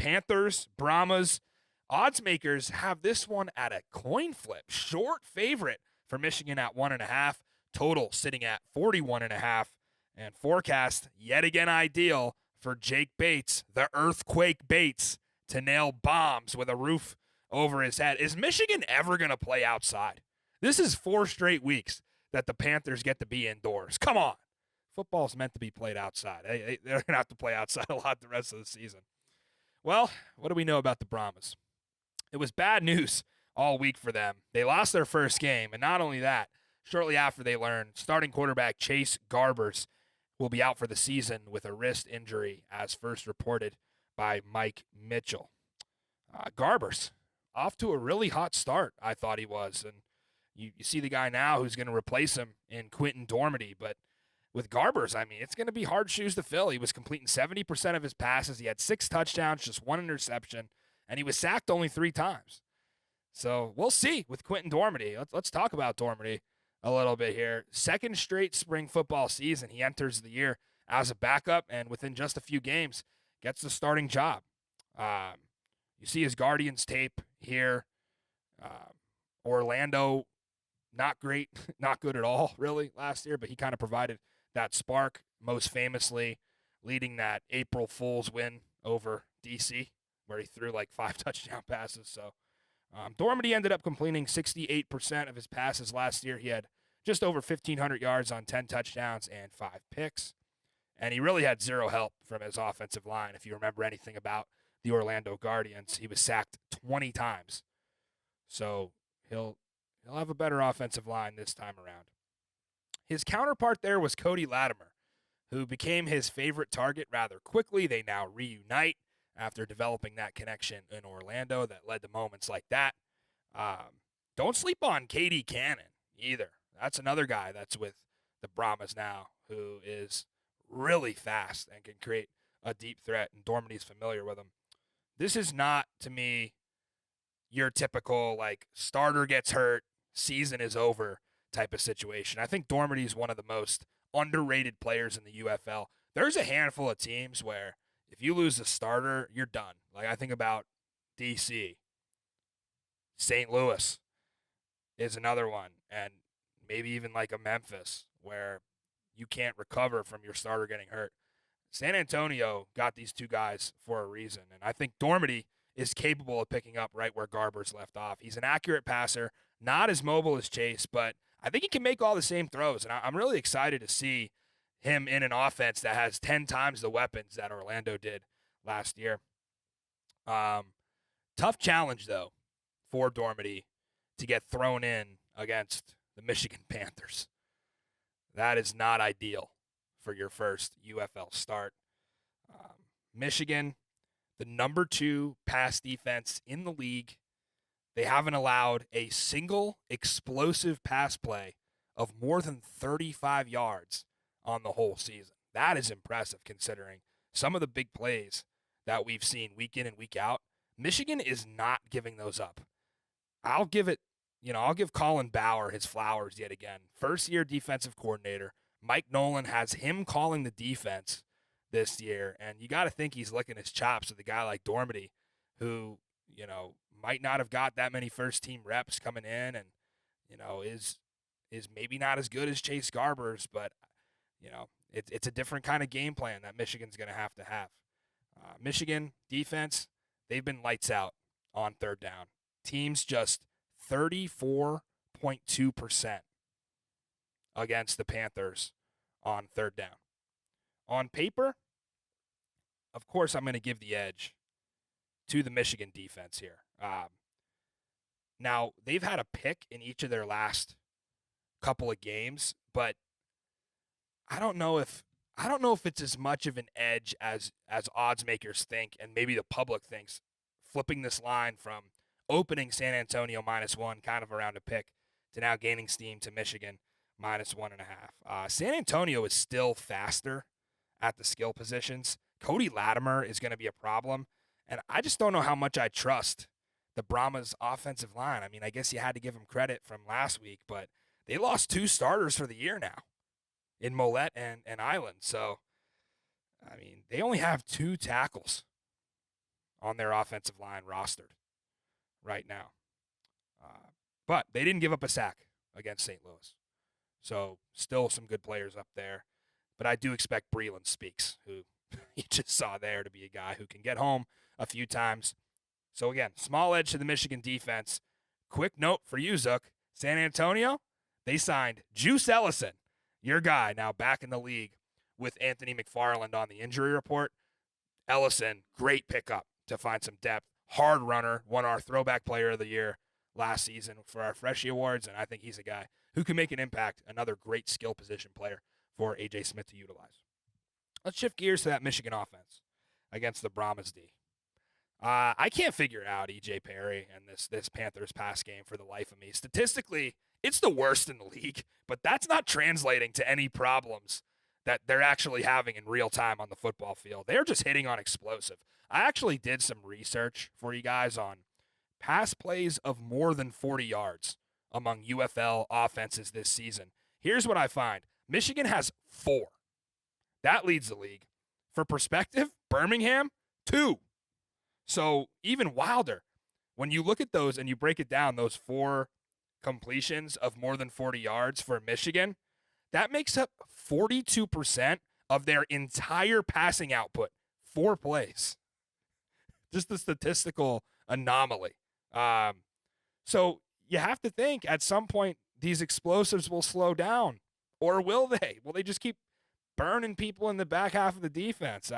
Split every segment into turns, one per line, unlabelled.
Panthers, Brahmas. Odds makers have this one at a coin flip. Short favorite for Michigan at 1.5. Total sitting at 41.5. And forecast yet again ideal for Jake Bates, the earthquake Bates, to nail bombs with a roof over his head. Is Michigan ever going to play outside? This is 4 straight weeks that the Panthers get to be indoors. Come on. Football's meant to be played outside. They're going to have to play outside a lot the rest of the season. Well, what do we know about the Brahmas? It was bad news all week for them. They lost their first game, and not only that, shortly after they learned starting quarterback Chase Garbers will be out for the season with a wrist injury, as first reported by Mike Mitchell. Garbers, off to a really hot start, I thought he was. And you see the guy now who's going to replace him in Quinton Dormady. But with Garbers, I mean, it's going to be hard shoes to fill. He was completing 70% of his passes. He had 6 touchdowns, just 1 interception, and he was sacked only 3 times. So we'll see with Quinton Dormady. Let's talk about Dormady a little bit here. Second straight spring football season. He enters the year as a backup, and within just a few games, gets the starting job. You see his Guardians tape here. Orlando, not great, not good at all, really, last year, but he kind of provided that spark, most famously leading that April Fool's win over DC, where he threw like 5 touchdown passes. So Dormady ended up completing 68% of his passes last year. He had just over 1,500 yards on 10 touchdowns and 5 picks. And he really had zero help from his offensive line. If you remember anything about the Orlando Guardians, he was sacked 20 times. So he'll have a better offensive line this time around. His counterpart there was Cody Latimer, who became his favorite target rather quickly. They now reunite after developing that connection in Orlando that led to moments like that. Don't sleep on Katie Cannon either. That's another guy that's with the Brahmas now who is really fast and can create a deep threat, and Dormady's familiar with him. This is not, to me, your typical, like, starter gets hurt, season is over type of situation. I think Dormady's one of the most underrated players in the UFL. There's a handful of teams where if you lose a starter, you're done. Like, I think about DC. St. Louis is another one, and maybe even like a Memphis where you can't recover from your starter getting hurt. San Antonio got these 2 guys for a reason, and I think Dormady is capable of picking up right where Garbers left off. He's an accurate passer, not as mobile as Chase, but I think he can make all the same throws, and I'm really excited to see him in an offense that has 10 times the weapons that Orlando did last year. Tough challenge, though, for Dormady to get thrown in against the Michigan Panthers. That is not ideal for your first UFL start. Michigan, the number 2 pass defense in the league. They haven't allowed a single explosive pass play of more than 35 yards on the whole season. That is impressive considering some of the big plays that we've seen week in and week out. Michigan is not giving those up. I'll give Colin Bauer his flowers yet again. First-year defensive coordinator. Mike Nolan has him calling the defense this year, and you got to think he's licking his chops with a guy like Dormady, who, might not have got that many first-team reps coming in and, is maybe not as good as Chase Garbers, but, it's a different kind of game plan that Michigan's going to have. Michigan defense, they've been lights out on third down. Teams just 34.2% against the Panthers on third down. On paper, of course, I'm going to give the edge to the Michigan defense here. Now, they've had a pick in each of their last couple of games, but I don't know if it's as much of an edge as odds makers think, and maybe the public thinks, flipping this line from opening San Antonio -1, kind of around a pick, to now gaining steam to Michigan -1.5. San Antonio is still faster at the skill positions. Cody Latimer is going to be a problem, and I just don't know how much I trust the Brahmas offensive line. I mean, I guess you had to give them credit from last week, but they lost 2 starters for the year now in Mollett and Island. So, I mean, they only have 2 tackles on their offensive line rostered right now. But they didn't give up a sack against St. Louis. So still some good players up there. But I do expect Breland Speaks, who you just saw there, to be a guy who can get home a few times. So again, small edge to the Michigan defense. Quick note for you, Zook. San Antonio, they signed Juice Ellison, your guy, now back in the league with Anthony McFarland on the injury report. Ellison, great pickup to find some depth. Hard runner, won our Throwback Player of the Year last season for our Freshie Awards, and I think he's a guy who can make an impact, another great skill position player for A.J. Smith to utilize. Let's shift gears to that Michigan offense against the Brahmas D. I can't figure out E.J. Perry and this Panthers pass game for the life of me. Statistically, it's the worst in the league, but that's not translating to any problems that they're actually having in real time on the football field. They're just hitting on explosive. I actually did some research for you guys on pass plays of more than 40 yards among UFL offenses this season. Here's what I find. Michigan has 4. That leads the league. For perspective, Birmingham, 2. So even wilder. When you look at those and you break it down, those 4 completions of more than 40 yards for Michigan, that makes up 42% of their entire passing output. 4 plays. Just a statistical anomaly. So you have to think at some point these explosives will slow down. Or will they? Will they just keep burning people in the back half of the defense?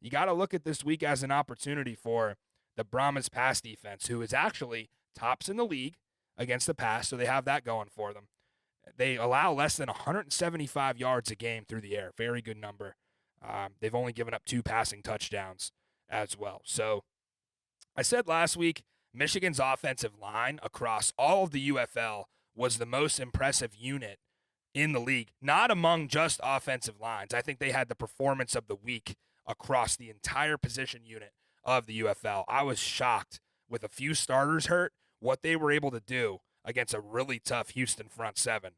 You got to look at this week as an opportunity for the Brahmas pass defense, who is actually tops in the league against the pass, so they have that going for them. They allow less than 175 yards a game through the air. Very good number. They've only given up 2 passing touchdowns as well. So I said last week, Michigan's offensive line across all of the UFL was the most impressive unit in the league, not among just offensive lines. I think they had the performance of the week across the entire position unit of the UFL. I was shocked with a few starters hurt, what they were able to do against a really tough Houston front 7.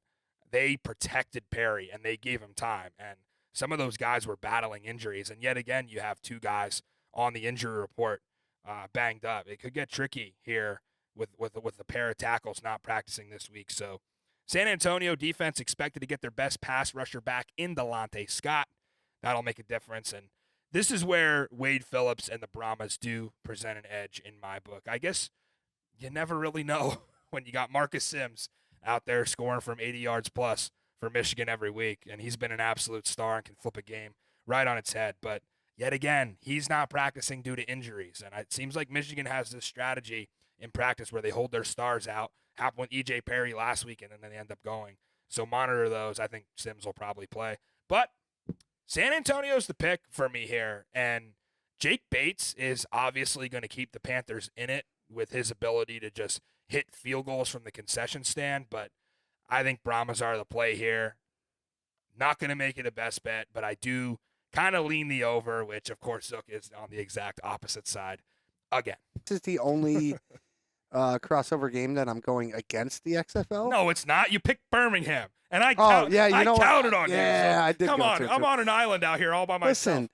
They protected Perry, and they gave him time. And some of those guys were battling injuries. And yet again, you have 2 guys on the injury report banged up. It could get tricky here with the pair of tackles not practicing this week. So San Antonio defense expected to get their best pass rusher back in Delonte Scott. That'll make a difference. And this is where Wade Phillips and the Brahmas do present an edge in my book. I guess you never really know when you got Marcus Sims out there scoring from 80 yards plus for Michigan every week. And he's been an absolute star and can flip a game right on its head. But yet again, he's not practicing due to injuries. And it seems like Michigan has this strategy in practice where they hold their stars out. Happened with E.J. Perry last week, and then they end up going. So monitor those. I think Sims will probably play. But San Antonio's the pick for me here. And Jake Bates is obviously going to keep the Panthers in it with his ability to just hit field goals from the concession stand. But I think Brahmas are the play here. Not going to make it a best bet, but I do kind of lean the over, which, of course, Zook is on the exact opposite side again.
This is the only crossover game that I'm going against the XFL.
No, it's not. You picked Birmingham, and I
counted on
you.
Yeah, I did.
Come on, I'm on an island out here all by myself.
Listen,